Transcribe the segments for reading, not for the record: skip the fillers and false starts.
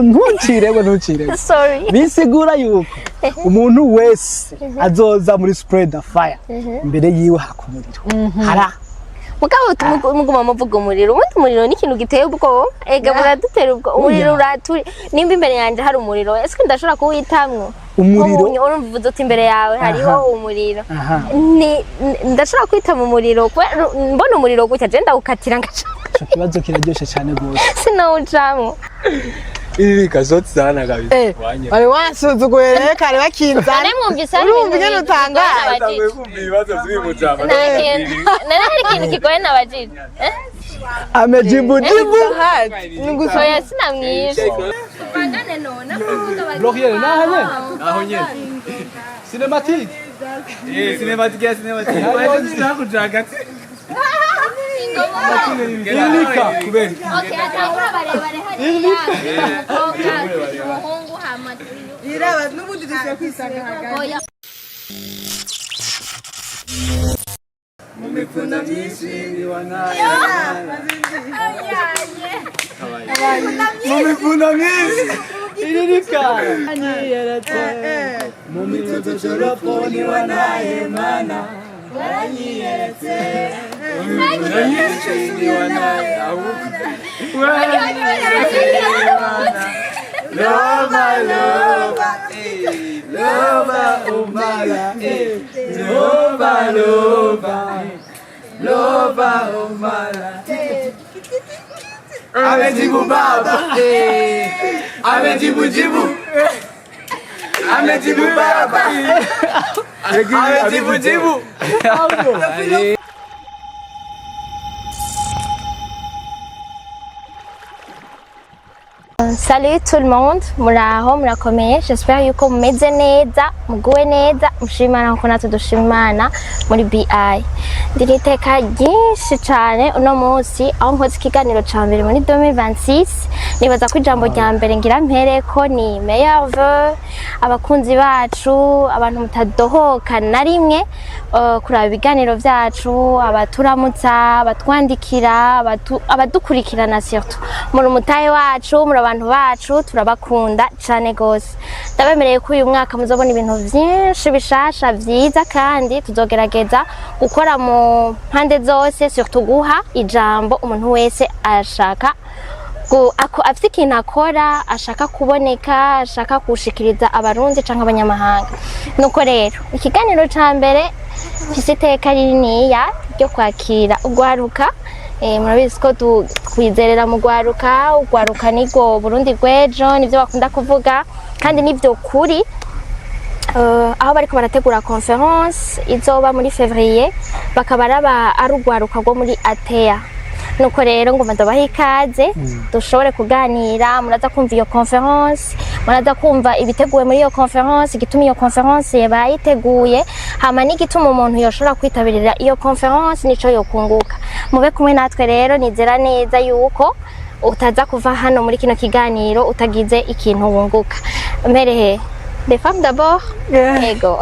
ntucire Sorry. bisigura yuko umuntu wese azoza muri spread the fire imbere yiwe hakumuriro hara mugabo muguma muvuga umuriro ubundi umuriro ni ikintu giteye ubwoba ega buradutera ubwo umuriro uraturi nimba imbere yanje hari umuriro ese ndashobora kuwitamwo umuriro urumva uti imbere yawe hariho umuriro ndashobora kwita mu muriro mbona umuriro gutya je ndawukatira ngaca ico kibazo kiraryoshe cyane gose sinawucamwo Iri kazoti sana kabisa. Wale wasuzuguye rero kare bakinza. Mwumvise urumva ingene utangaye. Kumva ibibazo by'ibujama. Nari ikintu kigoye nabajije. Amejibu jibu. Oya sinamwishe. Bangane nona kuvuga bari. Logiere naho nyene. Cinematique. Cinematique. Waje sinakujagati. Irika kubera. Okay, atangura barebare hari. Umuhungu hamaturiyo. Iraba n'ubundi dukwiye kwisanga hagati. Mumekuna myinshi wanaye. Mumekuna myinshi. Irika. Mumitoto choraponi wanaye mana. Waranyiyeretse. Mumekuna myinshi wanaye awuka. Lova, lova, lova, umala, lova, lova, lova, umala. Amejibu baba, amejibu jibu, amejibu baba, amejibu jibu. Salut tout le monde, muraho murakomeye, j'espère yuko mumeze neza, muguwe neza, mushimana nkuko natwe dushimana muri BI. Ndiri iteka ryinshi cyane uno munsi aho nkoze ikiganiro ca mbere muri 2026, nibaza ko ijambo rya mbere ngira mpereko ni meilleur vœu, abakunzi bacu, abantu mutadohoka na rimwe kuraba ibiganiro vyacu, abaturamutsa, abatwandikira, abadukurikirana surtout. Muri umutahe wacu, muri abantu bacu turabakunda cyane gose. Ndabemereye ko uyu mwaka muzobona ibintu byinshi bishasha vyiza kandi tuzogerageza gukora mu mpande zose surtout guha ijambo umuntu wese ashaka afite ikintu akora ashaka kuboneka ashaka kushikiriza abarundi canke abanyamahanga. Nuko rero ikiganiro ca mbere mfise iteka rininiya ryo kwakira ugwaruka. Murabizi ko twizerera mu ugwaruka nibwo Burundi rw'ejo nivyo bakunda kuvuga kandi nivyo kuri aho bariko barategura conference izoba muri février bakaba ari ugwaruka rwo muri Atea. Nuko rero ngo ndabaha ikaze dushobore kuganira, muraza kumva iyo conference, muraza kumva ibiteguwe muri iyo conference, igituma iyo conference yabayiteguye, hama n'igituma umuntu yoshobora kwitabirira iyo conference nico yokunguka. Mube kumwe natwe rero, nizera neza yuko utaza kuva hano muri kino kiganiro utagize ikintu wunguka. Mperehe les femmes d'abord, ego.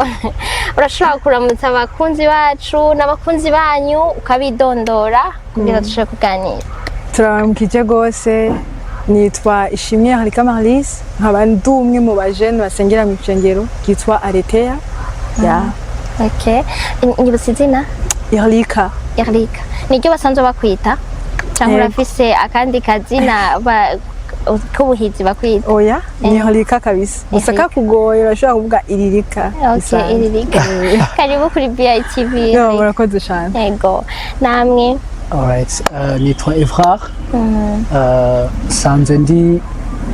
Urashobora kuramutsa abakunzi bacu n'abakunzi banyu ukabidondora kugira dushobore kuganira. Turamukije gose, nitwa Ishimwe Harika Marlis, nkaba ndi umwe mu bajene basengera mu cengero kitwa Aretea. Okay. Nyibutse izina? Irlika. Niryo basanzwe bakwita? Cyangwa urafise akandi kazina kubuhizi bakwita? Oya, ni Irlika kabisa. Usaka kugoye urashobora kuvuga Iririka. Okay, Iririka. Karibu kuri BITV. No, murakoze cyane. Ego. Namwe? Alright, nitwa Evrard. Sanze ndi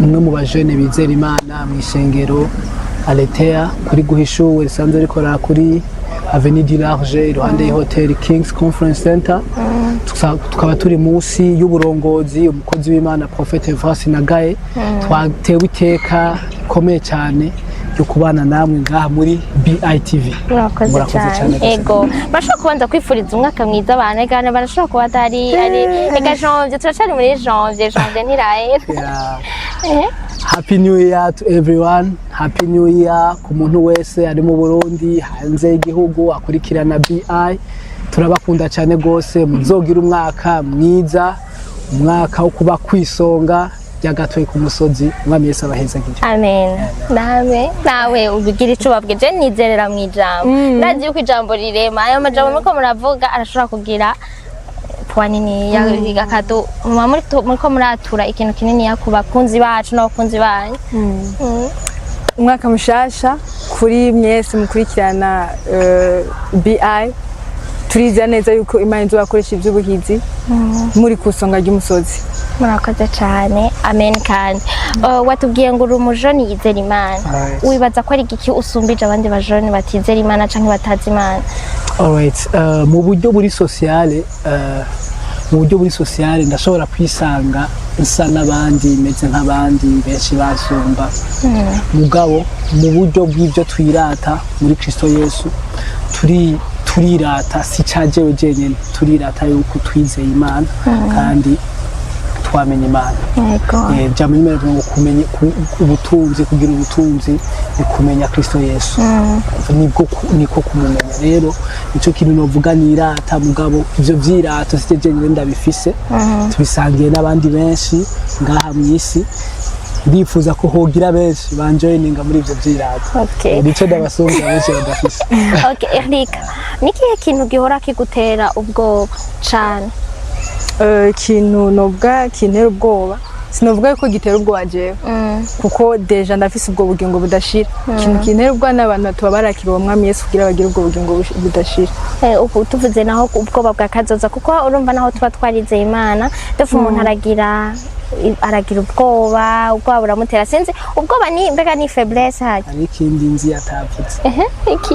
umwe mu bajene bizera Imana mu ishengero Aletea kuri guhishuwe risanzwe rikora kuri Avenue du Large iruhande y'Hotel Kings Conference Center. Tukaba turi munsi y'uburongozi umukozi w'Imana Prophet Evrard Nagaye. Twatewe iteka komeye cyane yo kubana namwe ngaha muri BITV. Murakoze cyane. Ego. Bashaka kubanza kwifuriza umwaka mwiza abantu egane barashaka kuba atari ega janvier turacari muri janvier ntiraye. Happy New Year to everyone. Happy New Year ku muntu wese ari mu Burundi hanze y'igihugu akurikirana BI. Turabakunda cyane gose, muzogira umwaka mwiza, umwaka wo kuba kwisonga hirya gato ku musozi umwami Yesu abaheza gije. Amen. Nawe ubigira ico babwije nizerera mu ijambo. Ndazi yuko ijambo rirema ayo majambo muko muravuga arashobora kugira nini yakado muriko muratura ikintu kinini yakubakunzi bacu n'abakunzi banyu. Umwaka mushasha kuri mwese mukurikirana BI turizera neza yuko Imana izobakoresha ivy'ubuhizi muri kusonga ry'umusozi. Murakoze cyane. Amen. Kandi watubwiye ngo uri umujoni yizera Imana, wibaza ko ari igiki usumbije abandi bajoni batizera Imana canke batazi Imana? Alright, mu buryo buri sociale ndashobora kwisanga nsa n'abandi meze nk'abandi benshi basumba mugabo mu buryo bw'ibyo twirata muri Kristo Yesu turirata si cajewe jenyene, turirata yuko twizeye Imana kandi twamenye Imana. Jambo nimero ngo kumenya ubutunzi, kugira ubutunzi ni kumenya Kristo Yesu. Niko kumumenya. Rero nico kintu novuga nirata mugabo ivyo vyirato sije jenyene ndabifise, tubisangiye n'abandi benshi ngaha mw'isi. Ndifuza ko hogira benshi banjoyininga muri ivyo vyirato. Nico ndabasonga benshi badafise. Okay, Erika, nikihe kintu gihora kigutera ubwoba cane? Ikintu novuga kintera ubwoba sinovuga yuko gitera ubwoba jewe kuko deja ndafise ubwo bugingo budashira. Ikintu kintera ubwoba n'abantu tuba barakira uwo mwami Yesu kugira bagire ubwo bugingo budashira. Ubu tuvuze naho ubwoba bwa kazoza kuko urumva naho tuba twarizeye Imana defu umuntu aragira ubwoba buramutera. Sinzi ubwoba ni mbega ni faiblesse haje. Ari ikindi nzi yatavutse. Iki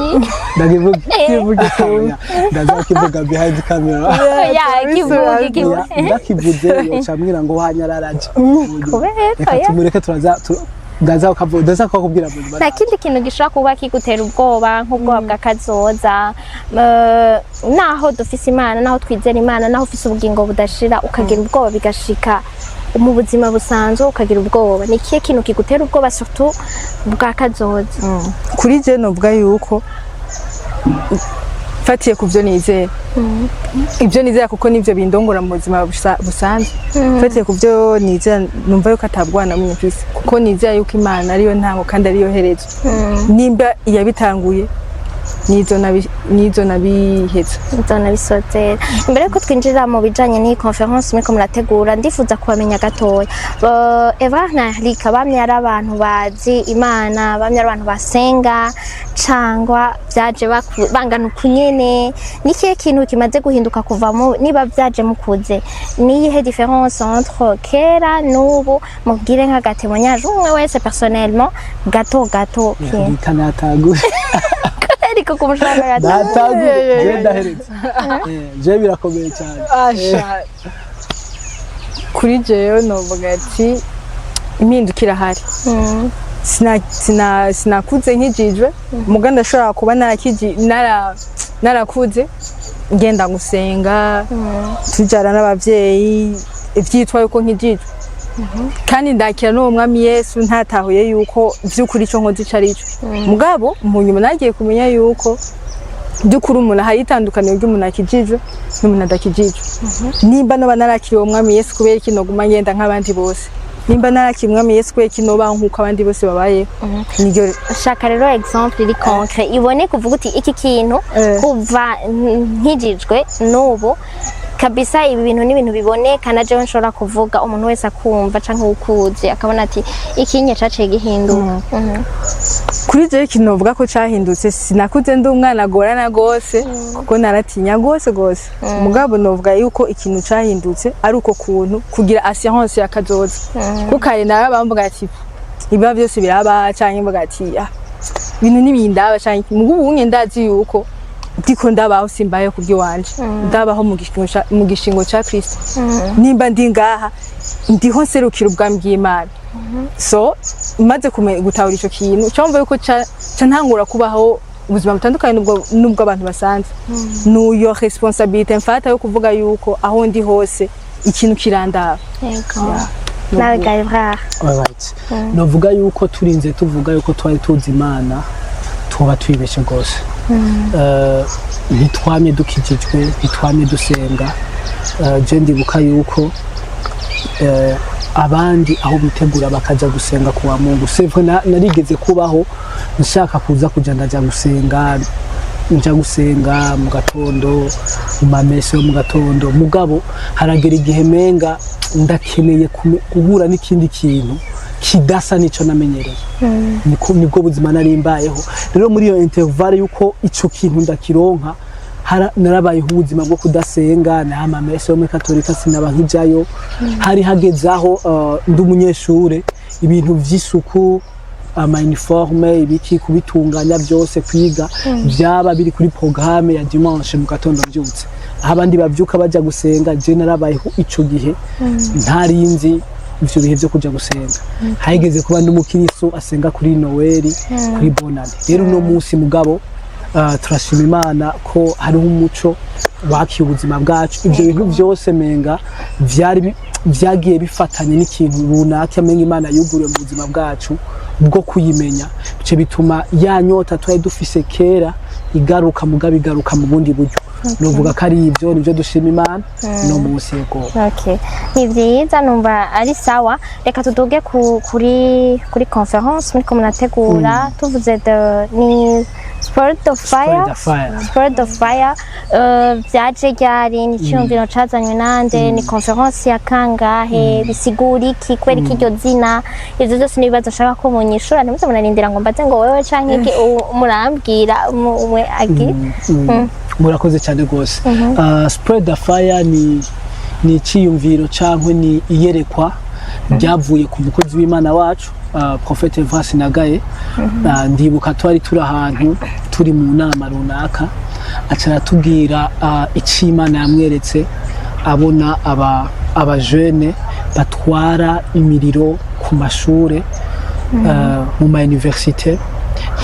ndazakivuga behind camera. Ndakivuze yocamwira ngo wanyararaje. Reka tumureke ndaza kubwira abantu. Nta kindi kintu gishobora kuba kigutera ubwoba nk'ubwoba bwa kazoza, naho dufise Imana, naho twizera Imana, naho ufise ubugingo budashira ukagira ubwoba bigashika mu buzima busanzwe ukagira ubwoba. Ni kihe kintu kigutera ubwoba surtout bwa kazoza? Kuri je novuga yuko fatiye kuvyo nizera. Ibyo nizera kuko nivyo bindongora mu buzima busanzwe. Fatiye kuvyo nizera numva yuko atabwana mu mfisi kuko nizera yuko Imana ariyo ntango kandi ariyo herezo. Nimba yabitanguye nizo nabiheza. Nizo nabisotera. Imbere ko twinjira mu bijanye ni conference miko murategura ndifuza kubamenya gatoya. Eva na Erika bamye ari abantu bazi Imana, bamye ari abantu basenga cangwa byaje bangana ukunyene. Nikihe kintu kimaze guhinduka kuva mu niba byaje mukuze? Niyihe différence entre kera n'ubu mugire nka gatemoignage umwe wese personnellement gato kanatagu ariko kumushaka yatagu genda heretse je birakomeye cyane. Kuri jewe novuga ati impindukira hari. Sinakuze nkijijwe muga ndashobora kuba narakuze ngenda gusenga tujara n'abavyeyi ivyitwa yuko nkijijwe kandi ndakira n'uwo mwami Yesu ntatahuye yuko vy'ukuri ico nkozi carico. Mugabo mu nyuma nagiye kumenya yuko by'ukuri umuntu hari itandukaniro ry'umuntu akijijwe n'umuntu adakijijwe. Nimba no banarakira uwo mwami Yesu kubera kino guma ngenda nk'abandi bose, nimba narakira umwami Yesu kubera kino baho nkuko abandi bose babaye. Niryo shaka rero exemple iri concret ibone kuvuga uti iki kintu kuva nkijijwe n'ubu kabisa ibi bintu ni ibintu biboneka na jewe nshobora kuvuga umuntu wese akumva canke ukuze akabona ati ikinye caciye gihinduka. Kuri jewe kinovuga ko cahindutse sinakuze ndi umwana agorana gose kuko naratinya gose. Mugabo novuga yuko ikintu cahindutse ari uko kuntu kugira assurance yakazoza kuko kare narabamvuga ati iba byose biraba canke mvuga ati ibintu nibindaba canke mugubu unye ndazi yuko ndiko ndabaho simbaye kubyo wanje ndabaho mu gishingo ca Kristo. Nimba ndi ngaha ndiho serukira ubwami bw'Imana. So maze gutahura ico kintu cyomva yuko ntangura kubaho ubuzima butandukanye nubwo abantu basanze. Nuyo responsabilité mfata yo kuvuga yuko aho ndi hose ikintu kirandaba. Nawe Gaivra. Alright. Novuga yuko turinze tuvuga yuko twari tuzi Imana tuba twibeshe gose. Ntitwamye dukijijwe, ntitwamye dusenga. Je ndibuka yuko abandi aho bitegura bakaja gusenga kuwa Mungu. Sevre narigeze kubaho nshaka kuza kuja ndaja gusenga, nja gusenga mu gatondo mu mamese yo mu gatondo, mugabo haragera igihe menga ndakeneye guhura n'ikindi kintu kidasa nico namenyereye. Nibwo buzima nari mbayeho. Rero muri iyo intervalle yuko ico kintu ndakironka, narabayeho ubuzima bwo kudasenga, na amamese yo muri Katolika sinaba nkijayo. Hari hagezaho ndi umunyeshure, ibintu vy'isuku, ama uniforme, ibiki kubitunganya byose, kwiga byaba biri kuri programme ya dimanche mu gatondo mbyutse. Aho abandi bavyuka baja gusenga, je narabayeho ico gihe ntarinzi ivyo bihe byo kuja gusenga. Hageze kuba ndumukiriso asenga kuri Noeli, kuri Bonane. Rero uno munsi mugabo turashima Imana ko hariho umuco wakiye ubuzima bwacu. Ivyo bintu byose menga vyagiye bifatanye n'ikintu runaka menga Imana yuguriye mu buzima bwacu bwo kuyimenya, bice bituma ya nyota twari dufise kera igaruka mugabo igaruka mu bundi buryo. Novuga ko ari ivyo nivyo dushima Imana no munsi yego. Okay, ni vyiza numva ari sawa. Reka tuduge kuri conference muri ko munategura, tuvuze ni Spirit of Fire. Vyaje ryari, ni cyumviro cazanywe nande, ni conference ya kangahe, bisigura iki, kwera iki iryo zina? Ivyo byose nibibazo nshaka ko munyishura, ntimuze munarindira ngo mbaze ngo wewe canke iki murambwira umwe agi. Murakoze cyane gose. Spread the Fire ni iciyumviro cankwe ni iyerekwa ryavuye ku mukozi w'Imana wacu Prophet Evras Nagaye. Ndibuka twari turi ahantu turi mu nama runaka, acara tubwira ici Imana yamweretse, abona aba jeune batwara imiriro ku mashure mu ma université,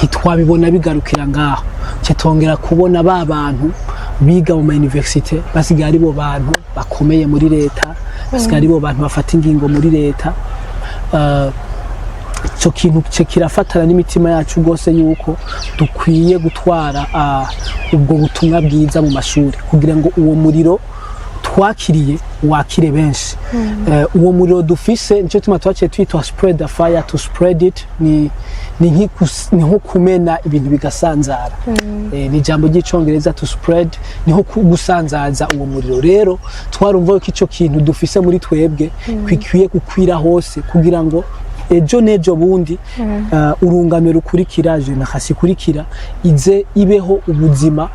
hitwabibona bigarukira ngaho. Cyatongera kubona ba bantu biga mu université basigaye ari bo bantu bakomeye muri leta, basigaye ari bo bantu bafata ingingo muri leta. Cyo kintu kirafatana n'imitima yacu gose yuko dukwiye gutwara ubwo butumwa bwiza mu mashuri, kugira ngo uwo muriro twakiriye wakire benshi. Uwo muriro dufise nico tuma twaciye twitwa Spread the Fire, to spread it ni nko kumena ibintu bigasanzara. Ni jambo ry'icongereza to spread, niho gusanzaza uwo muriro. Rero twarumva ko ico kintu dufise muri twebwe kwikwiye gukwira hose, kugira ngo ejo nejo bundi urungano rukurikira, generasi kurikira ize ibeho ubuzima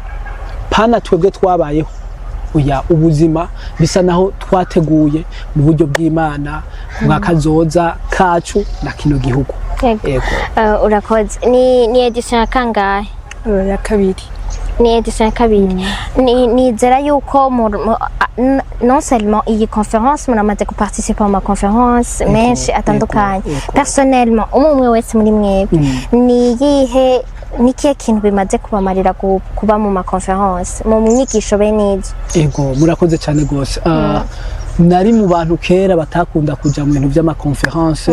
pana twebwe twabayeho. Oya, ubuzima bisa naho twateguye mu buryo bw'Imana bwa kazoza kacu na kino gihugu. Yego. Urakoze. Ni edition ya kangahe? Ya kabiri. Ni edition ya kabiri. Nizera yuko non seulement iyi conference munamaze kuparticiper mu conference menshi atandukanye. Personnellement umwe wese muri mwebwe ni yihe nikiye kintu bimaze kubamarira kuba mu ma conference mu myigisho benizo? Ego, murakoze cyane gose. Nari mu bantu kera batakunda kuja mu bintu by'ama conference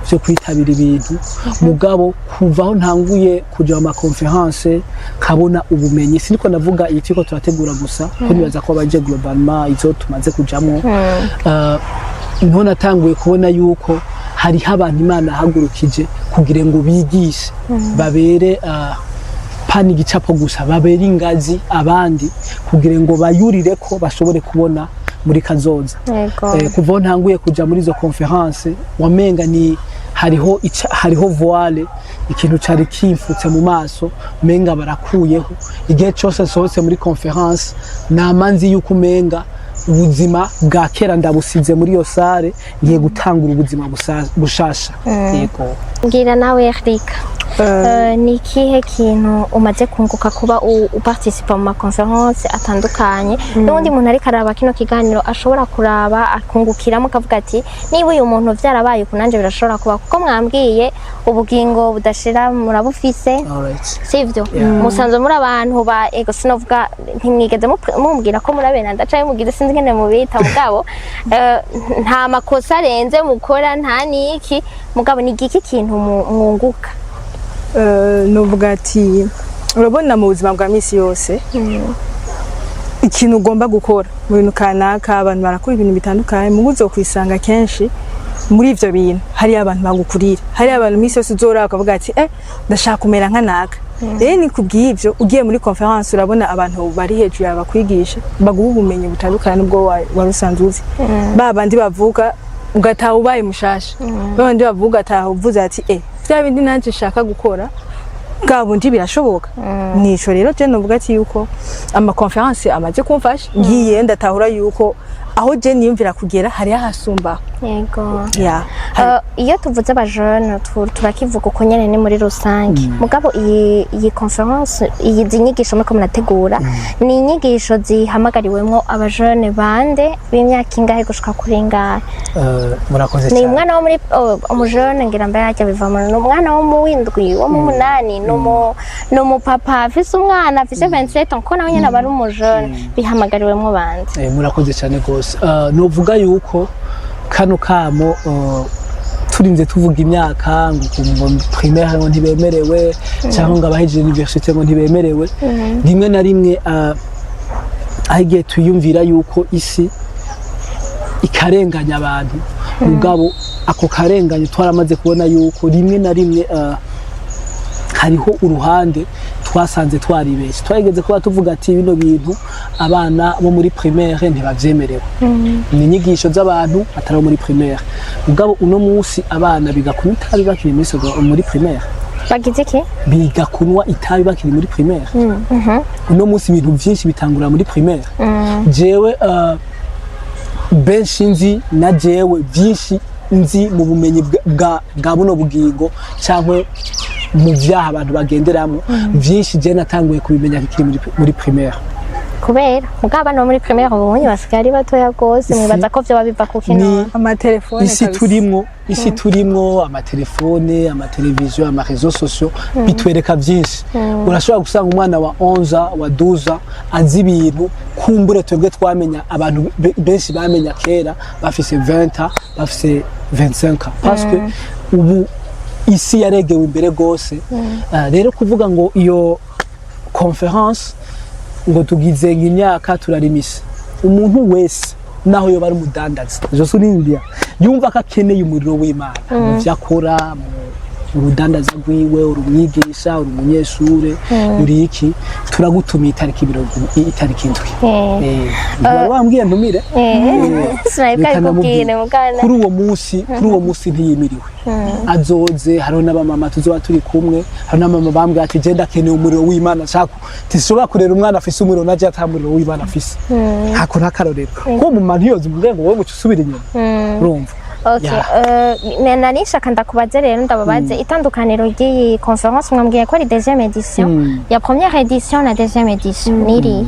byo kwitabira ibintu, mugabo kuvaho ntanguye kuja mu ma conference kabona ubumenyi. Siniko navuga iyi tiko turategura gusa, ko nibaza ko abaje globalement izo tumaze kujamwo. Niho natanguye kubona yuko hariho abantu Imana hagurukije kugira ngo bigishe, babere pani gicapo gusa, babere ingazi abandi kugira ngo bayurire ko bashobore kubona muri kazoza. Kuva ntanguye kuja muri izo conference wamenga ni hariho voile, ikintu cari kimfutse mu maso menga barakuyeho. Igihe cyose sohotse muri conference namanzi yuko menga ubuzima bwa kera ndabusize muri yo sare, ngiye gutangura ubuzima bushasha. Yego. Ngira nawe Eric, ni kihe kintu umaze kunguka kuba uparticipa mu ma conference atandukanye, n'undi muntu ari karaba kino kiganiro ashobora kuraba akungukiramo kavuga ati niba uyu muntu vyarabaye kunanje birashobora kuba, kuko mwambwiye ubugingo budashira murabufise, sivyo? Musanzwe muri abantu ba ego, sinovuga ntimwigeze mumbwira ko murabena ndacaye mugize sinzi ngene mubita, mugabo nta makosa arenze mukora, nta niki, mugabo ni giki kintu mwunguka? Novuga ati urabona mu buzima bwa misi yose ikintu ugomba gukora mu bintu kanaka abantu barakora ibintu bitandukanye mu guzo kwisanga kenshi muri ivyo bintu hari abantu bagukurira hari abantu misi yose uzora bakavuga ati ndashaka kumera nka naka rero ni kubw'ivyo ugiye muri conference urabona abantu bari hejuru y'abakwigisha baguha ubumenyi butandukanye n'ubwo wari usanzwe uzi babandi bavuga ugataha ubaye mushasha babandi bavuga ataha uvuze ati vya bindi nanje nshaka gukora bwabundi birashoboka nico rero je novuga ati yuko ama conference amaze kumfasha ngiye ndatahura yuko aho je niyumvira kugera hari ahasumba yego ya iyo tuvuze abajene turakivuga uko nyene ni muri rusange mugabo iyi conference iyi zinyigisho muko munategura ni inyigisho zihamagariwemwo abajene bande b'imyaka ingahe gushika kuri ingahe murakoze cyane ni umwana wo muri umujene ngira mba yajya bivamo ni umwana wo mu windwi wo mu munani no mu papa afise umwana afise 27 ans ko nawe nyene bari umujene bihamagariwemwo bande murakoze cyane gose novuga yuko kano kamo turinze tuvuga imyaka ngo primaire ngo ntibemerewe cyangwa ngo abahejeje université ngo ntibemerewe rimwe na rimwe ahigiye tuyumvira yuko isi ikarenganya abantu mugabo ako karenganya twaramaze kubona yuko rimwe na rimwe hariho uruhande twasanze twaribeshye twageze kuba tuvuga ati bino bintu abana bo muri primaire ntibavyemerewe ni inyigisho z'abantu atari muri primaire mugabo uno munsi abana biga kunywa itabi bakiri muri primaire bagize iki biga kunywa itabi bakiri muri primaire uno munsi ibintu vyinshi bitangura muri primaire jewe benshi nzi na jewe vyinshi nzi mu bumenyi bwa buno bugingo cyangwa mu vyaha abantu bagenderamo vyinshi je natanguye kubimenya kikiri muri primaire kubera mugaba no muri primaire ubunye basigari batoya gose mwibaza ko vyo babiva ku kino amatelefone isi turimwo amatelefone amateleviziyo ama réseaux sociaux bitwereka vyinshi urashobora gusanga umwana wa 11 wa 12 azi ibintu kumbure twebwe twamenya abantu benshi bamenya kera bafise 20 bafise 25 parce que ubu isi yaregewe imbere gose rero kuvuga ngo iyo conference ngo tugize imyaka turarimisa umuntu wese naho yo bari umudandaza je surindia yumva ko akeneye umuriro w'Imana mu vyakora mu rudandaza rwiwe urumwigisha urumunyeshure uri iki turagutumiye itariki indwi wambwiye ntumire kuri uwo munsi ntiyimiriwe azoze hariho n'abamama tuzoba turi kumwe hari n'abamama bambwiye ati je ndakeneye umuriro w'Imana nshaka tishobora kurera umwana afise umuriro naje atamuriro w'Imana afise hako ntakarorero ko mu mantu yoze mu ngo wowe usubira inyuma urumva nanisha kanda kubaze rero ndababaze itandukaniro ry'iyi conference mwambwiye ko ari deuxième édition ya première édition na deuxième édition niri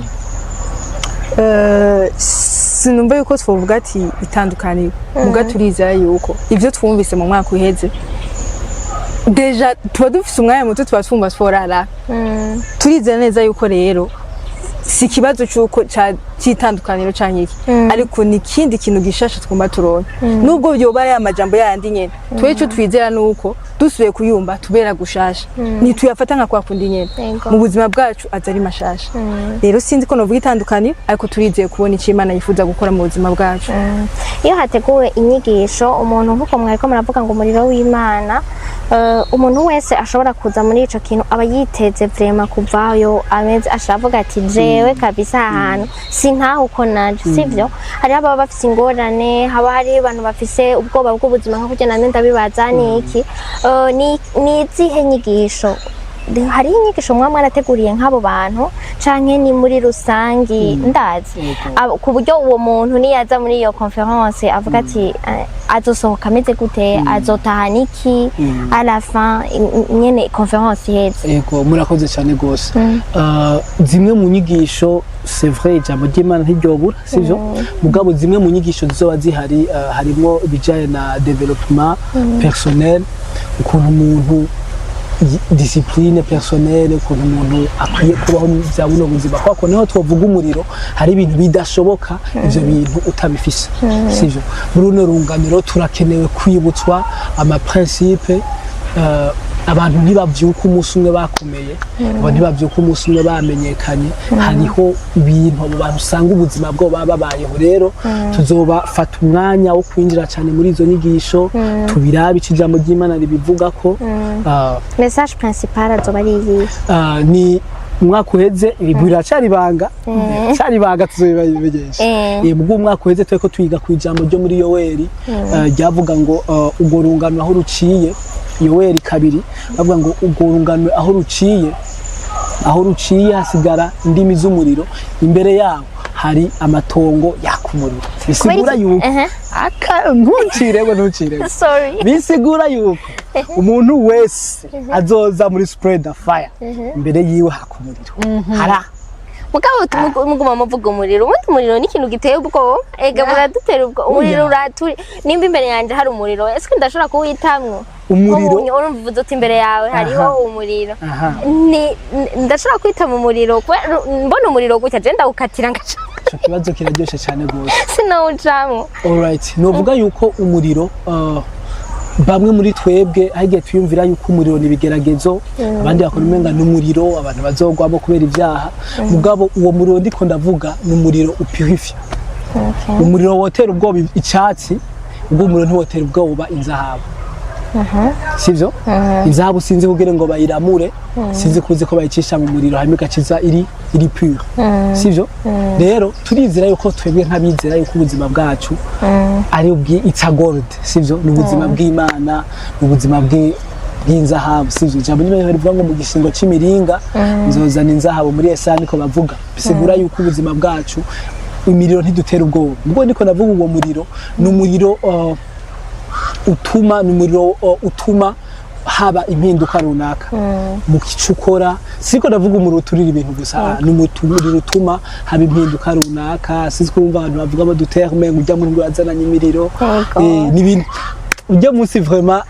sinumva yuko twovuga ati itandukaniro muga turizera yuko ivyo twumvise mu mwaka uheze deja tuba dufise umwanya muto tuba twumva tworara turizera neza yuko rero si ikibazo cy'uko cy'itandukaniro canke iki ariko ni kindi kintu gishasha twumva turonka nubwo byoba ya majambo yandi nyene tweco twizera nuko dusubiye kuyumva tubera gushasha ni tuyafata nka kwa kundi nyene mu buzima bwacu azari mashasha rero sinzi ko novuga itandukaniro ariko turizeye kubona icyo Imana yifuza gukora mu buzima bwacu iyo hateguwe inyigisho umuntu nkuko mwariko muravuga ngo umuriro w'Imana umuntu wese ashobora kuza muri ico kintu aba yiteze vraiment kuvayo ameze ashavuga ati jewe kabisa ahantu sintaho uko naje sivyo hari aba bafise ingorane haba hari abantu bafise ubwoba bw'ubuzima nko kugenda ndabibaza niki ni izihe nyigisho hari inyigisho mwamwe arateguriye nk'abo bantu canke ni muri rusangi ndazi ku buryo uwo muntu niyaza muri iyo conference avuga ati azosohoka ameze gute azotaha niki à la fin nyene conference iheze yego murakoze cyane gose zimwe mu nyigisho c'est vrai ijambo ry'Imana ntiryobura sivyo mugabo zimwe mu nyigisho zizoba zihari harimo bijanye na développement personnel ukuntu umuntu discipline personnelle ukuntu umuntu akwiye kubaho bya buno buzima kwako niho twovuga umuriro hari ibintu bidashoboka ivyo bintu utabifise sivyo muri runo runganiro turakenewe kwibutswa ama principe abantu ntibavyuka umunsi umwe bakomeye abantu ntibavyuka umunsi umwe bamenyekanye hariho ibintu abo bantu usanga ubuzima bwabo baba babayeho rero tuzobafata umwanya wo kwinjira cyane muri izo nyigisho tubirabe ico ijambo ry'Imana ribivuga ko message principal azoba ari iyi ni umwaka uheze biracari banga tuzobibayegesha mu umwaka uheze tweko twiga ku ijambo ryo muri Yoweri ryavuga ngo ubwo rungano aho ruciye Yoweri 2 bavuga ngo ubwo rungano aho ruciye hasigara indimi z'umuriro imbere yaho hari amatongo yakumuriro bisigura yuko ntucirego sorry bisigura yuko umuntu wese azoza muri spread the fire imbere yiwe hakumuriro hara mugabo muguma muvuga umuriro ubundi umuriro ni ikintu giteye ubwoba ega buradutera ubwo umuriro uraturi nimba imbere yanje hari umuriro ese ndashobora kuwitamwo umuriro urumva uvuze uti imbere yawe hariho umuriro ndashobora kwita mu muriro mbona umuriro gutya je ndawukatira ngaca ico kibazo kiraryoshe cyane gose sinawujamwo alright novuga yuko umuriro bamwe muri twebwe agiye twiyumvira yuko umuriro nibigeragezo abandi bakora umenga n'umuriro abantu bazogwamo kubera ivyaha mugabo uwo muriro ndiko ndavuga n'umuriro upurifya umuriro wotera ubwoba icyatsi ubwo umuriro ntiwotera ubwoba inzahabu sivyo inzahabu sinzi kugira ngo bayiramure sinzi kuzi ko bayicisha mu muriro hanyuma igaciza iri pure sivyo rero turizera yuko twebwe nk'abizera yuko ubuzima bwacu ari it's a gold sivyo n'ubuzima bw'Imana n'ubuzima bw'inzahabu sivyo jambo nyine rivuga ngo mu gishingo c'imiringa nzozana inzahabu muri Yesaya niko bavuga bisigura yuko ubuzima bwacu imiriro ntidutera ubwoba ubwo niko navuga uwo muriro n'umuriro utuma haba impinduka runaka mu kicukora siko ndavuga umuriro turira ibintu gusa n'umutumuriro utuma haba impinduka runaka siko umva abantu bavuga ngo duterme ujya muri ngo azananye imiriro n'ibindi ujya munsi vraiment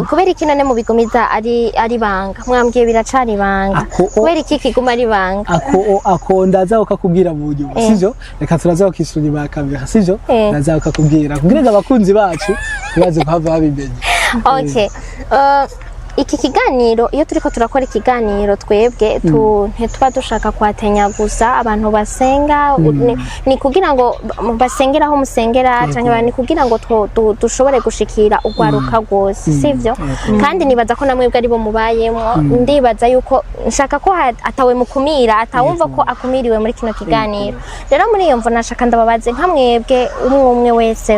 kubera iki none mu bigumiza ari banga mwambwiye biracari banga kubera iki kiguma ari banga ako ndaza ukakubwira mu buryo sivyo reka turaza ukisura inyuma ya kamera sivyo ndaza ukakubwira kugira abakunzi bacu baze kuhava babimenye okay iki kiganiro iyo turiko turakora ikiganiro twebwe ntituba dushaka kwatenya gusa abantu basenga ni kugira ngo basengera aho musengera cyangwa ni kugira ngo dushobore gushikira ugwaruka rwose sivyo kandi nibaza ko namwebwe ari bo mubayemo ndibaza yuko nshaka ko atawe mukumira atawumva ko akumiriwe muri kino kiganiro rero muri iyo mvo nashaka ndababaze nka mwebwe umwe wese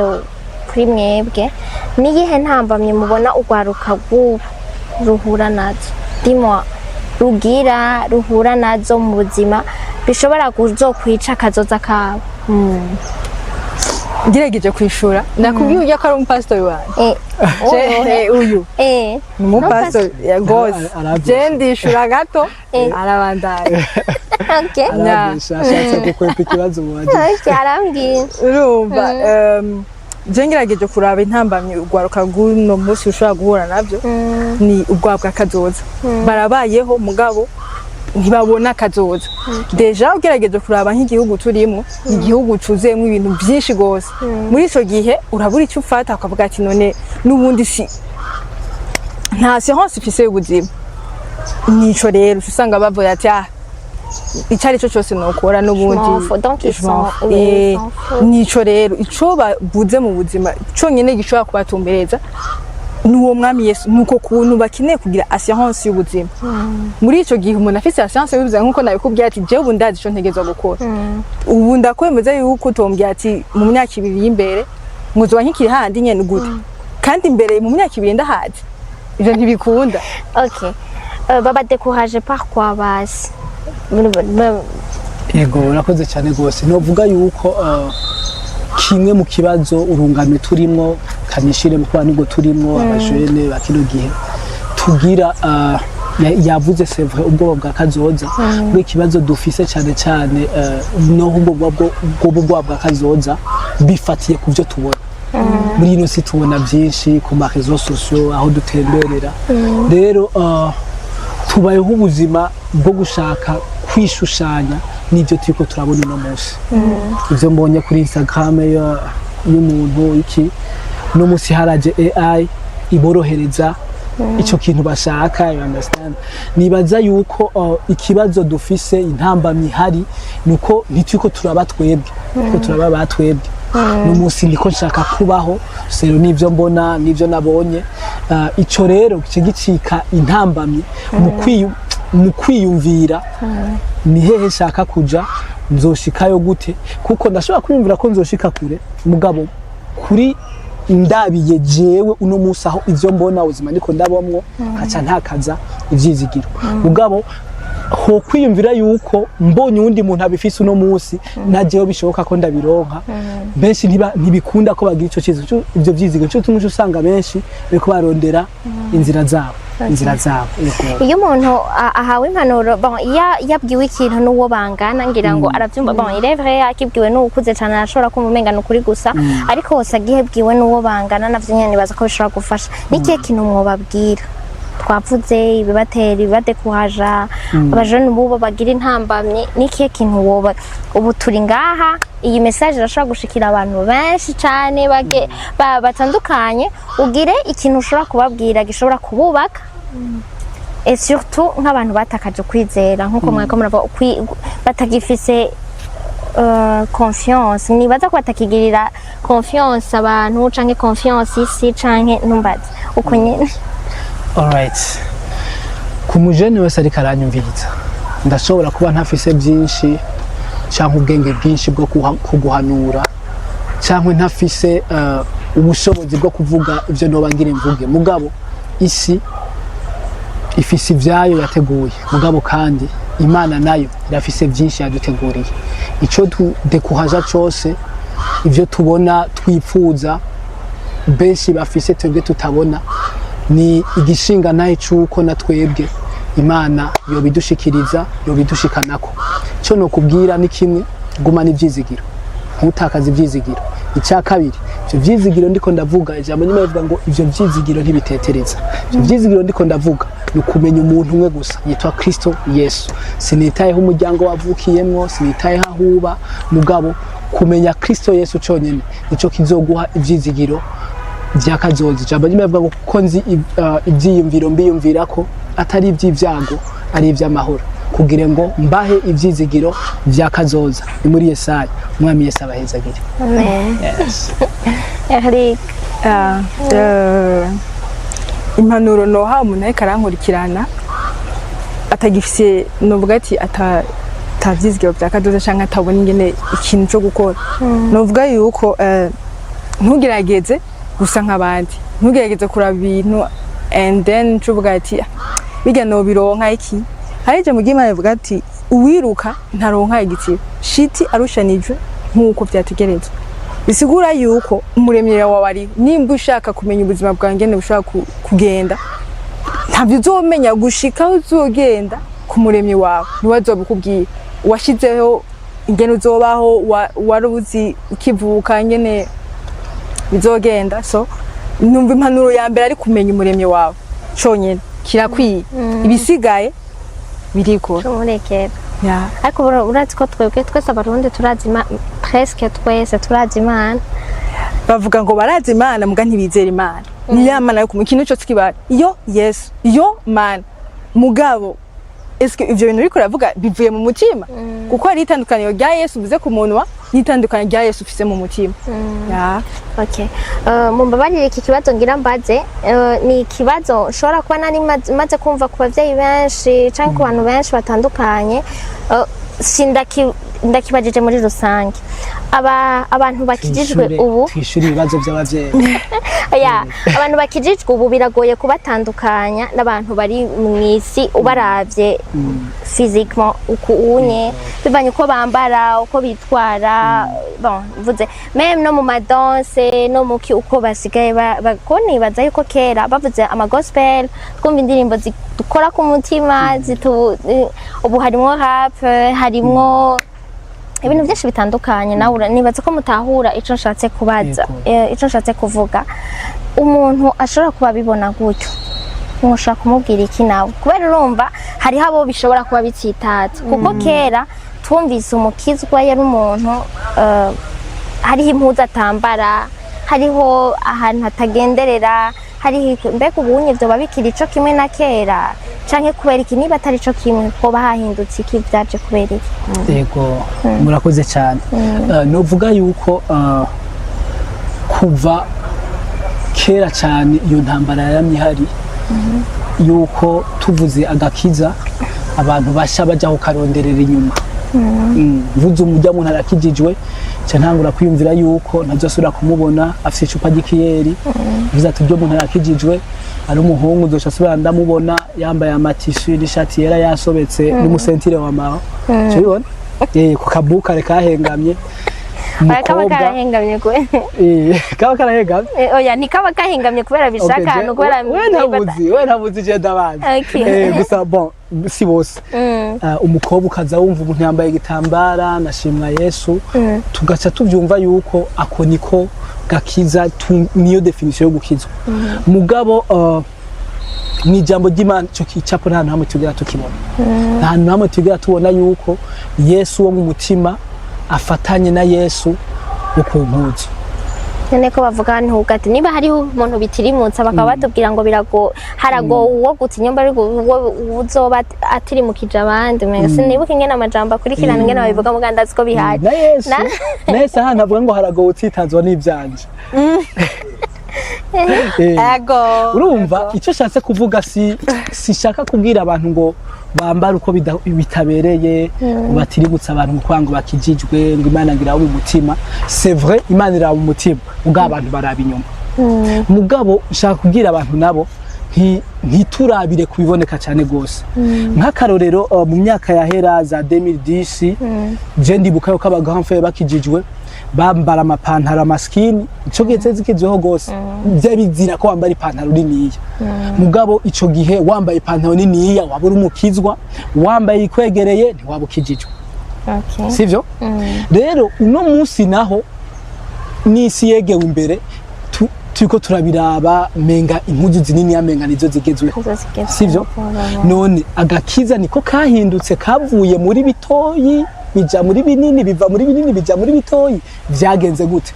kuri mwebwe niyihe ntambamye mubona ugwaruka rw'ubu ruhura nazo dimwa ruhura nazo mu buzima bishobora kuzokwica akazoza kabo ngerageje kwishura nakubwiye ujya ko ari umupastori wawe uyu ni umupastori gose je ndishura gato arabandanya arabishatse kukwepa ikibazo mubaje arambwiye urumva ngerageje kuraba intambamye ugwaruka guno munsi ushobora guhura navyo ni ubwabwa kazoza barabayeho mugabo ntibabona kazoza deja ugerageje kuraba nk'igihugu turimo igihugu cuzeyemo ibintu byinshi gose muri ico gihe urabura icyo ufata ukavuga ati none n'ubundi si nta assurance ifise y'ubuzima nico rero usanga bavuga ati icari cyo cyose nokora n'ubundi nico rero ico babuze mu buzima cyonyine gishobora kubatumbereza nuwo mwami Yesu nuko kuntu bakeneye kugira assurance y'ubuzima muri ico gihe umuntu afite assurance y'ubuzima nkuko nabikubwiye ati je ubu ndazi ico ntegezwa gukora ubu ndakwemeza yuko utombye ati mu myaka 2 y'imbere ngozoba nkikiri handi nyene gute kandi imbere mu myaka 2 ndahazi ivyo ntibikunda okay baba découragé par quoi basi yego urakoze cyane gose novuga yuko kimwe mu kibazo urungano turimo kanishire mu kwa nibwo turimo abajene bakino gihe tugira yavuze c'est vrai ubwo bwa kazoza bwo kibazo dufise cyane no ubwo bwa kazoza bifatiye kuvyo tubona muri ino si tubona byinshi ku ma réseaux sociaux aho dutemberera rero tubayeho ubuzima bwo gushaka kwishushanya n'ibyo turiko turabona no munsi ivyo mbonye kuri Instagram y'umuntu iki no munsi haraje AI iborohereza ico kintu bashaka, you understand. Nibaza yuko ikibazo dufise intambamyi hari nuko ntitwiko turaba twebwe, ko turaba batwebwe. N'umunsi ndiko nshaka kubaho, sero nivyo mbona, nivyo nabonye. Ico rero gicika intambamyi mu kwiyumvira ni hehe nshaka kuja, nzoshikayo gute, kuko ndashobora kwiyumvira ko nzoshika kure mugabo kuri ndabiye jewe uno munsi aho ivyo mbona ubuzima ndiko ndabamwo kaca ntakaza ivyizigiro mugabo ho kwiyumvira yuko mbonye undi muntu abifise uno munsi najeho bishoboka ko ndabironka benshi ntibikunda ko bagira ico cizo ivyo vyizigiro cyo tumuje usanga benshi beko barondera inzira zabo. Iyo umuntu ahawe impanuro yabwiwe ikintu n'uwo bangana ngira ngo aravyumva irevre akibwiwe n'ukuze cyane arashobora kumumenga n'ukuri gusa ariko hose agihebwiwe n'uwo bangana navyo nyene nibaza ko bishobora gufasha. N'ikihe kintu mwobabwira? Twavuze ibibatera ibadekuhaja abajene ubu bagira intambamye, n'ikihe kintu woba ubu turi ngaha iyi message irashobora gushikira abantu benshi cyane batandukanye, ugire ikintu ushobora kubabwira gishobora kububaka et surtout nk'abantu batakaje kwizera nkuko mwako muravuga batagifise confiance, nibaza ko batakigirira confiance abantu canke confiance isi canke numbaze uko nyene. Alright, ku mujene wese ariko aranyumviriza ndashobora kuba ntafise byinshi cyangwa ubwenge bwinshi bwo kuguhanura cyangwa ntafise ubushobozi bwo kuvuga ivyo nobangira imvuge mugabo isi ifise ivyayo yateguye mugabo kandi Imana nayo irafise byinshi yaduteguriye. Ico tudekuhaja cyose ivyo tubona twipfuza benshi bafise twebwe tutabona ni igishinga naye cyuko na twebwe Imana yo bidushikiriza yo bidushikanako. Cyo no kubwira ni kimwe, gumana ivyizigiro ntutakaza ivyizigiro. Icya kabiri ivyo vyizigiro ndiko ndavuga ijambo nyuma bivuga ngo ivyo vyizigiro ntibitetereza. Ivyo vyizigiro ndiko ndavuga ni kumenya umuntu umwe gusa yitwa Kristo Yesu. Sinitayeho umuryango wavukiyemwo, sinitayeho ahuba mugabo kumenya Kristo Yesu cyonyene nico kizoguha ivyizigiro vyakazoza. Ijambo nyuma bivuga ngo kuko nzi ivyiyumviro mbiyumvira ko atari ivy'ivyago ari ivy'amahoro kugira ngo mbahe ivyizigiro vyakazoza. Ni muri Yesaya umwami Yesu abahezagire. Amen. Yes. Eric impanuro noha umuntu ariko arankurikirana atagifise novuga ati atavyizigiro vyakazoza canke atabona ingene ikintu cyo gukora novuga yuko ntugerageze gusa nk'abandi, ntugerageze kuraba ibintu and then cuvuga ati biga no bironka iki. Harije mu gimana bivuga ati uwiruka ntaronka igitibo shiti arushanijwe nkuko vyatugerezwa. Bisigura yuko umuremyera wawe ari nimba ushaka kumenya ubuzima bwange ne ushaka kugenda ntavyo uzomenya gushika uzogenda ku muremyi wawe niwazobikubwira washizeho ingene uzobaho waruzi ukivuka ngene bizogenda. So numva impanuro ya mbere ari kumenya umuremyi wawe conyene kirakwiye ibisigaye birikora tumurekera. ya Ariko urazi ko twebwe twese abarundi turazi presque twese turazi Imana. bavuga ngo barazi Imana muga ntibizera Imana. Ni ya Mana yo kumukino cyo twibara iyo Yesu iyo Mana mugabo eske ivyo bintu biko ravuga bivuye mu mutima kuko ari itandukaniro rya Yesu uvuze ku munwa n'itandukaniro rya Yesu ufise mu mutima. ya Okay. Mumbabarire iki kibazo ngira mbaze ni ikibazo nshobora kuba nari maze kumva ku bavyeyi benshi canke ku bantu benshi batandukanye ndakibajije muri rusange abantu bakijijwe ubu twishuri ibibazo by'abavyeyi. abantu bakijijwe ubu biragoye kubatandukanya n'abantu bari mwisi ubaravye physiquement uko unye bivanye uko bambara uko bitwara bon vuze même no mu madanse no muki uko basigaye bakoni baza yuko kera bavuze ama gospel twumva indirimbo zikora ku mutima ubu harimo rap harimo ibintu byinshi bitandukanye. Nawe nibaza ko mutahura ico nshatse kubaza ico nshatse kuvuga. Umuntu ashobora kuba bibona gutyo mushaka kumubwira iki nawe kubera urumva hari habo bishobora kuba bitsitaza kuko kera twumvise umukizwa yari umuntu hariho impuzu atambara hariho ahantu hatagenderera hari mbega ubunye vyoba bikiri ico kimwe na kera canke kubera iki niba atari ico kimwe hoba hahindutse iki vyaje kubera iki yego murakoze cyane novuga yuko kuva kera cyane iyo ntambara yaramye hari yuko tuvuze agakiza abantu basha bajya kukaronderera inyuma vuze umujya muntu arakijijwe cyo ntangura kwiyumvira yuko ntazosubira kumubona afite icupa ry'ikiyeri vuze ati byo muntu arakijijwe ari umuhungu uzoca asubira ndamubona yambaye amatishu n'ishati yera yasobetse n'umusentire wa maho cyo bibona ku kabukare kahengamye kaba karahengamye kwe kaba karahengamye oya ni kaba kahengamye kubera bishaka hano kubera we ntabuzi je ndabazi gusa bon si bose umukobwa ukaza wumva umuntu yambaye igitambara nashimwa Yesu tugaca tuvyumva yuko ako niko gakiza niyo definition yo gukizwa mugabo mwijambo ry'Imana cyo kicapo nta hamwe tugera tukibona nta hamwe tugera tubona yuko Yesu wo mu mutima afatanye na Yesu uko mpuzo none ko bavuga ntuga ati niba hariho umuntu bitirimutsa bakaba batubwira ngo birago harago uwo gutinyomba ari uzoba atirimukije abandi mega sinibuka ingena amajambo akurikirana ingena babivuga mu gandazi ko bihaje na Yesu hana avuga ngo harago utitazwa n'ivyanje ego urumva icyo shatse kuvuga si shaka kubwira abantu ngo bambara uko bitabereye batiributsa abantu kwango bakijijwe ngo Imana ngira mu mutima c'est vrai Imana ira mu mutima ubwo abantu baraba inyuma mugabo shaka kubwira abantu nabo ntiturabire kubiboneka cyane gose nk'akarorero mu myaka yahera za 2010 je ndibuka yuko abagranfrère bakijijwe bambara amapantaro maskini ico gihe zikizweho gose byabizira ko wambara ipantaro niniya mugabo ico gihe wambaye ipantaro niniya wabura umukizwa wambaye ikwegereye ntiwabukijijwe sivyo rero uno munsi naho nisi yegewe imbere turiko turabiraba menga impuzu zinini yamenga nizo zigezweho sivyo none agakiza niko kahindutse kavuye muri bitoyi bija muri binini biva muri binini bija muri bitoyi vyagenze gute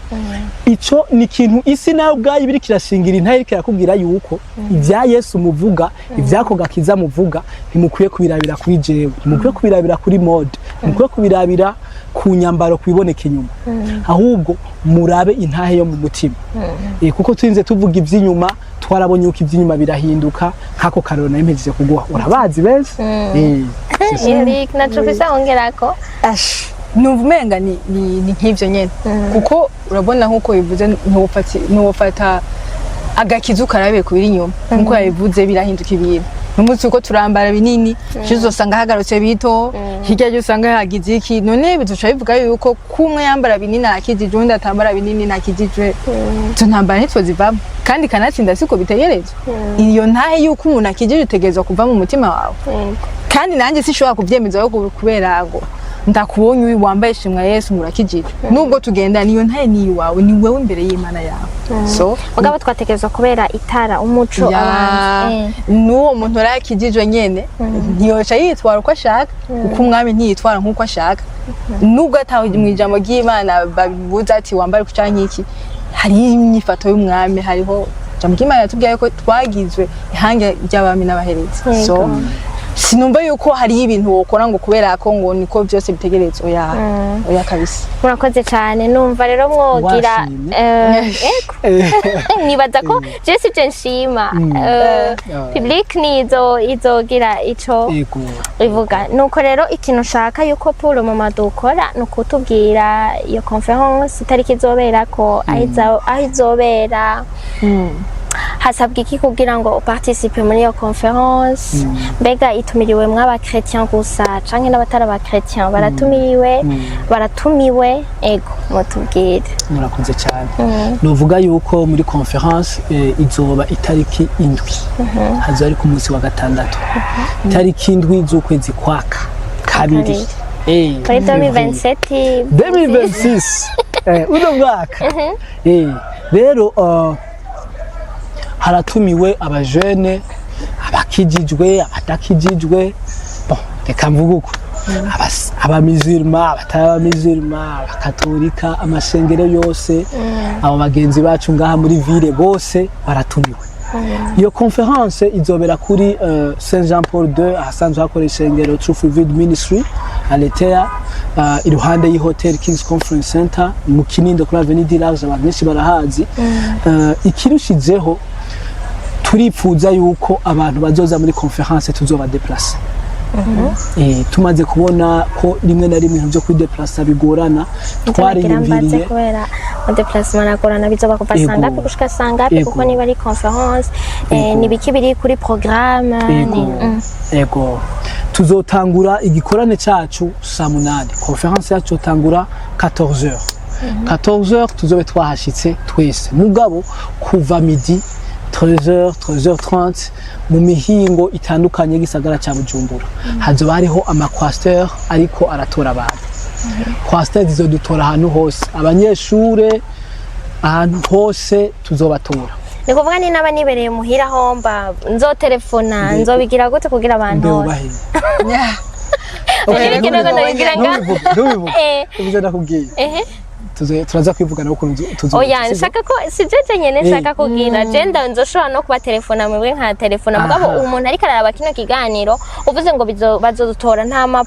ico ni kintu isi nayo ubwayo biri kirashingira intare kirakubwira yuko ivya Yesu muvuga ivyako gakiza muvuga ntimukwiye kubirabira kuri jewe ntimukwiye kubirabira kuri mode ntimukwiye kubirabira ku nyambaro kwiboneka inyuma ahubwo murabe intahe yo mu mutima kuko turinze tuvuga ivy'inyuma twarabonye uko ivy'inyuma birahinduka nkako karero nayo impejeje kuguha urabazi benshi Eric nachofisa ongerako numva umenga ni nk'ivyo nyene kuko urabona nkuko bivuze ntiwofata agakiza ukarabe kubiri inyuma nkuko yabivuze birahinduka ibintu n'umunsi uko turambara binini uzosanga hagarutse bito hirya yo usanga hagize iki none biduca bivuga yuko kumwe yambara binini akijije undi atambara binini nakijije tuntambara ntitwozivamo kandi kanatsinda siko bitegerezwa iyo ntahe yuko umuntu akijije utegerezwa kuva mu mutima wawe kandi nanjye sishobora kuvyemeza yo kubera ngo ndakubonye uyu wambaye shimwa Yesu murakijije nubwo tugenda niyo ntaye ni wawe ni wewe imbere y'Imana yawe so mugabo twategerezwa kubera itara umuco abandi n'uwo muntu arakijije nyene ntiyoca yitwara uko ashaka kuko umwami ntiyitwara nkuko ashaka nubwo ataho mu ijambo ry'Imana babivuze ati wambare kucanyi iki hari imyifato y'umwami hariho ijambo ry'Imana yatubwiye ko twagizwe ihange ry'abami n'abaherezi so sinumva yuko hari ibintu wokora ngo kubera ko ngo niko byose bitegerezwa oya kabisa murakoze cyane numva rero mwogira nibaza ko Jesse Jenshima public nizo izogira ico bivuga nuko rero ikintu nshaka yuko Paul mu madukora nuko tubwira iyo conference itariki izobera ko ahizobera hasabwa iki kugira ngo participe muri iyo conference mbega itumiriwe mw'aba chrétien gusa canke n'abatari aba chrétien baratumiwe ego mutubwire murakoze cyane novuga yuko muri conference izoba itariki indwi hazo ari ku munsi wa gatandatu itariki indwi z'ukwezi kwa kabiri kuri 2026 uno mwaka rero haratumiwe abajene abakijijwe abadakijijwe reka mvuga uko abamizirima abatari abamizirima abakatolika amashengero yose abo bagenzi bacu ngaha muri ville bose baratumiwe iyo conference izobera kuri Saint Jean Paul II ahasanzwe hakora ishengero True Vivid Ministry Aletea iruhande y'Hotel Kings Conference Center mu Kinindo kuri Avenue du Large abantu benshi barahazi. Ikirushijeho turipfuza yuko abantu bazoza muri conference tuzoba déplacer. Tumaze kubona ko rimwe na rimwe byo kwideplasa bigorana twariyumviriye kubera déplacement nagorana bizoba kuva sangapi gushika sangapi kuko niba ari conference nibiki biri kuri programme ego tuzotangura igikorane cacu saa 8 conference yacu tangura 14h 14h tuzobe twahashitse twese mugabo kuva midi 13h 13h30 mu mihingo itandukanye gisagara cya Bujumbura hazoba hariho amakwasteur ariko aratora abantu kwasteur zizodutora ahantu hose abanyeshure ahantu hose tuzobatora ni kuvuga ni naba nibereye muhira homba nzo telefona nzobigira gute kugira abantu turaza kwivugana ukuntu oya nshaka ko sijeje nyene nshaka kugira genda nzoshobora no kuba telefona mwe nka telefona mugabo umuntu ariko araba kino kiganiro uvuze ngo bazodutora nta ma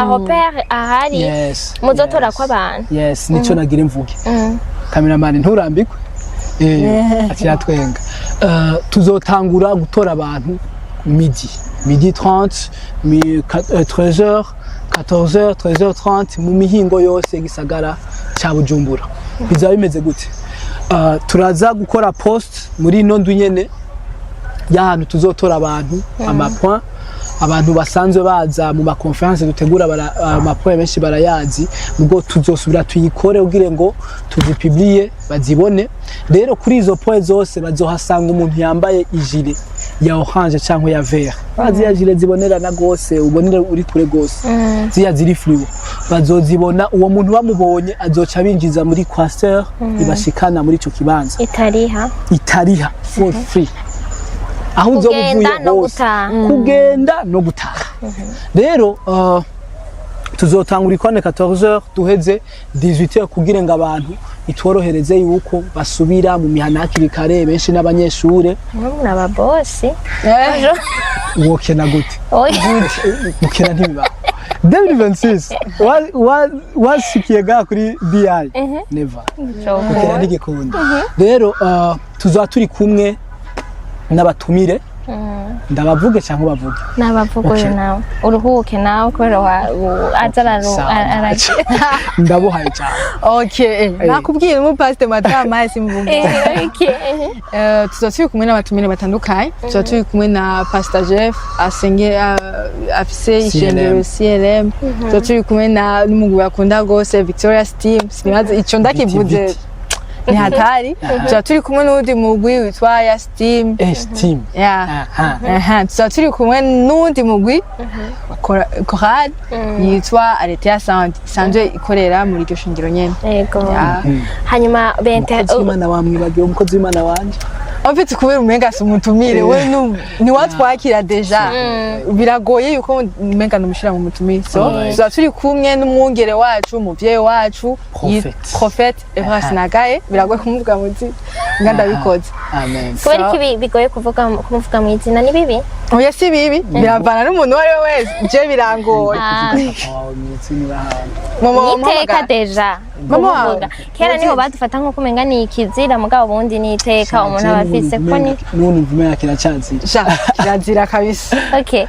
repère ahari muzotora ko abantu yes nico nagira imvuge cameraman nturambikwe ati yatwenga tuzotangura gutora abantu midi 30 13h 14h 13h30 mu mihingo yose gisagara cya Bujumbura bizaba bimeze gute turaza gukora post muri nondu nyene y'ahantu tuzotora abantu amapoint abantu basanzwe baza mu ma conference dutegura amapoint benshi barayazi ubwo tuzosubira tuyikore ugire ngo tuzipublie bazibone rero kuri izo point zose bazohasanga umuntu yambaye ijire ya orange cyangwa ya vert baziya jire zibonerana gose ubonere uri kure gose ziya ziri fluo bazozibona uwo muntu bamubonye azoca binjiza muri kwasteur ibashikana muri ico kibanza itariha for free aho uzobuvuye hose kugenda no gutaha rero tuzotangura ikone 14h duheze 18h kugira ngo abantu itworohereze yuko basubira mu mihana hakiri kare benshi n'abanyeshure n'aba boss wokena gute mukena ntibiba 2026 wasikiye ga kuri BI never mukena ntigikunda rero tuzaba turi kumwe n'abatumire ndabavuge cyangwa bavuge nabavugoye nawe uruhuke nawe kubera araje ndabuhaye cyane okay nakubwiye mu pastor madama simvuga tuzaturi kumwe n'abatumire batandukanye tuzaturi kumwe na Pastor Jeff asenge afise ishengero CLM tuzaturi kumwe na n'umugu yakunda gose Victoria Steam sinibaze ico ndakivuze ni hatari turi kumwe n'undi mugwi witwa ya Steam turi kumwe n'undi mugwi chorale yitwa Aletea Sound isanzwe ikorera muri iryo shingiro nyene yego hanyuma bente Imana wamwibagiye umukozi w'Imana wanje afite kubera umenga sumutumire we ni watwakira deja biragoye yuko umenga numushira mu mutumire so turi kumwe n'umwungere wacu umuvyeyi wacu Prophet Evras Nagaye biragoye kumuvuga mu izina nganda bikoze amen kubera iki bigoye kumuvuga mu izina ni bibi oya si bibi biravana n'umuntu wari wese je birangoye niteka deja mama kera niho badufata nko kumenga ni ikizira mugabo bundi niteka umuntu abafise ko ni n'umuntu yakira cyanzira kirazira kabisa okay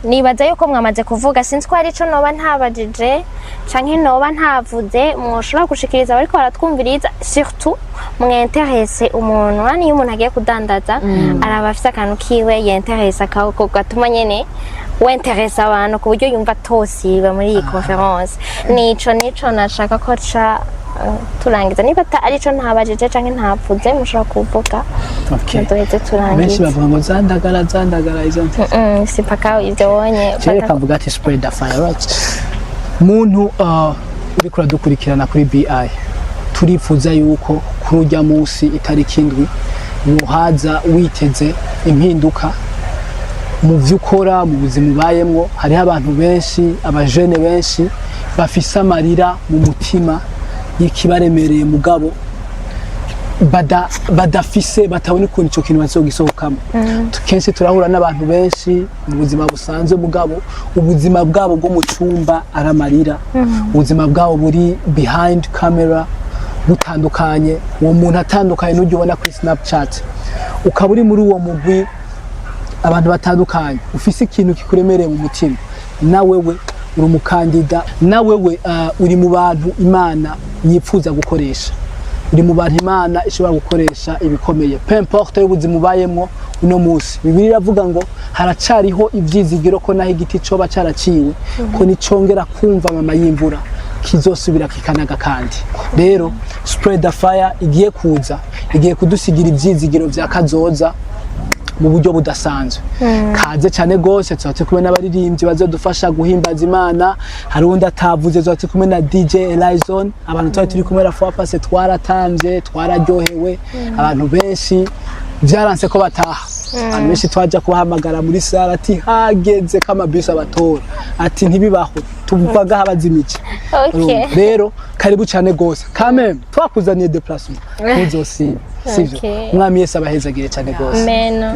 nibaza yuko mwamaze kuvuga sinzi ko ari ico noba ntabajije canke noba ntavuze mwoshobora gushikiriza bariko baratwumviriza surtout mwinteresse umuntu ani umuntu agiye kudandaza araba afise akantu kiwe yinteresse akako gatuma nyene winteresse abantu ku buryo yumva tosiba muri iyi conference nico nashaka ko ca turangiza niba arico ntabajije canke ntavuze mushobora kuvuga duheze turangiza benshi bavuga ngo zandagara izo si paka ivyo wonye reka mvuga ati spread the fire right muntu uriko uradukurikirana kuri BI turifuza yuko kuri urya munsi itariki indwi muhaza witeze impinduka mu vyukora mu buzima ubayemwo hariho abantu benshi abajene benshi bafise amarira mu mutima y'ikibaremereye mugabo badafise batabona ukuntu ico kintu bazogisohokamo. Kenshi turahura n'abantu benshi mu buzima busanzwe mugabo ubuzima bwabo bwo mu cumba aramarira, ubuzima bwabo buri behind camera butandukanye, uwo muntu atandukanye n'ujya ubona kuri Snapchat, ukaba uri muri uwo mugwi abantu batandukanye, ufise ikintu kikuremereye mu mutima, na wewe uri umukandida, na wewe uri mu bantu Imana yipfuza gukoresha, uri mu bantu Imana ishobora gukoresha ibikomeye, peu importe y'ubuzima ubayemwo uno musi. Bibiliya iravuga ngo haracariho ivyizigiro ko naho igiti coba caraciwe ko nicongera kumva mama y'imvura kizosubira kikanaga kandi. Rero Spread the Fire igiye kuza, igiye kudusigira ivyizigiro vya kazoza mu buryo budasanzwe. Kaze cyane gose, tuzate kumwe n'abaririmbyi bazodufasha guhimbaza Imana. Hari undi atavuze, tuzate kumwe na DJ Elizon, abantu twari turi kumwe rafa passe, twaratamvye twararyohewe, abantu benshi byaranse ko bataha. Abantu benshi twaje kubahamagara muri sala ati hageze kama bus abatora, ati ntibibaho tuvuga habazimice. Rero karibu cyane gose, quand même twakuzaniye déplacement uzosi sivyo. Mwami Yesu abahezagire cyane gose. Amen.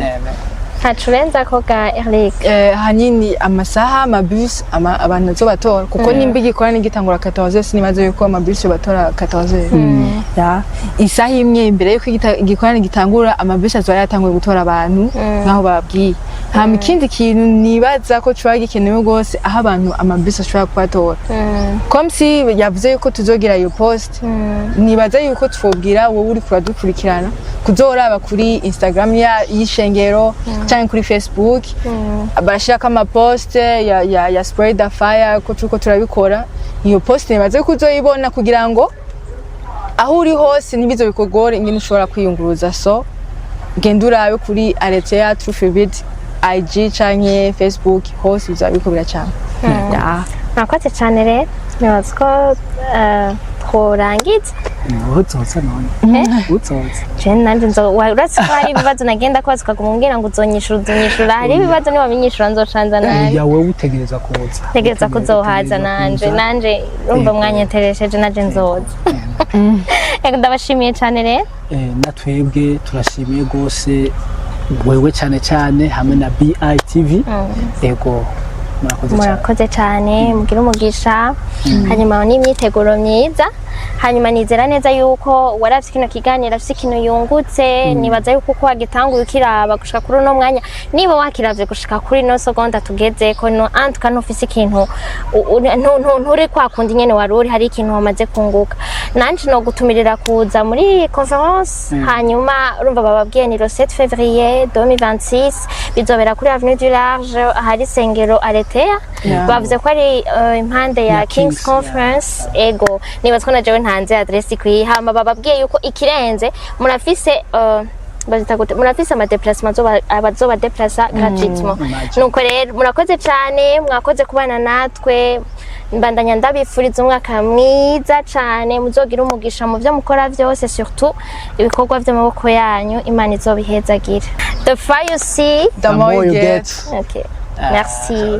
Hacurenza ko ga Eric hanini amasaha amabus abantu zo batora kuko nimba igikora n'igitangura 14 sinibaze yuko amabus batora 14 ya isaha imwe imbere yuko igikora n'igitangura amabus azo yatanguye gutora abantu nkaho babwiye. Hama ikindi kintu nibaza ko cwa gikenewe gose aho abantu amabus ashobora kwatora comme si yavuze yuko tuzogira iyo post, nibaza yuko twobwira wowe uri kuradukurikirana kuzoraba kuri Instagram y'ishengero cyangwa kuri Facebook, barashaka ama post ya Spread the Fire ko tuko turabikora. Iyo post nibaze ko uzoyibona kugira ngo aho uri hose nibizo bikogore ingene ushobora kwiyunguruza. So genda urabe kuri Aletea Truthfulbit IG canke Facebook, hose bizabikobera cyane. Nakoze cyane rero nibaza ko tworangiza utsoza none utsoza cyane nanje nzo uretse ko hari ibibazo nagenda kwaza ukagumubwira ngo uzonyishura hari ibibazo niba binyishura nzocanza nanje yawe utegereza kuza tegereza kuzohaza nanje urumva mwanyeteresheje naje nzoza. Ego ndabashimiye cyane rero. Natwebwe turashimiye gose wewe cyane hamwe na BITV. Ego murakoze cyane, mugira umugisha, hanyuma n'imyiteguro myiza, hanyuma nizera neza yuko waravye kino kiganiro afise ikintu yungutse. Nibaza yuko uko wagitanguye ukiraba gushika kuri no mwanya, niba wakiravye gushika kuri no seconda tugeze ko no antuka no ufise ikintu nturi kwakundi nyene waruri hari ikintu wamaze kunguka. Nanje no gutumirira kuza muri conference, hanyuma urumva bababwiye ni le 7 février 2026 bizobera kuri Avenue du Large hari sengero Aletea. Bavuze ko ari impande ya King's Conference. Ego nibaza ko naje ntanze adresse kwihama, bababwiye yuko ikirenze murafise murafise ama déplacement abazoba déplacer gratuitement. Nuko rero murakoze cyane, mwakoze kubana natwe, mbandanya ndabifuriza umwaka mwiza cyane, muzogira umugisha mu byo mukora byose, surtout ibikorwa by'amaboko yanyu, Imana izobihezagira. The fire you see, the more you get. Okay, merci.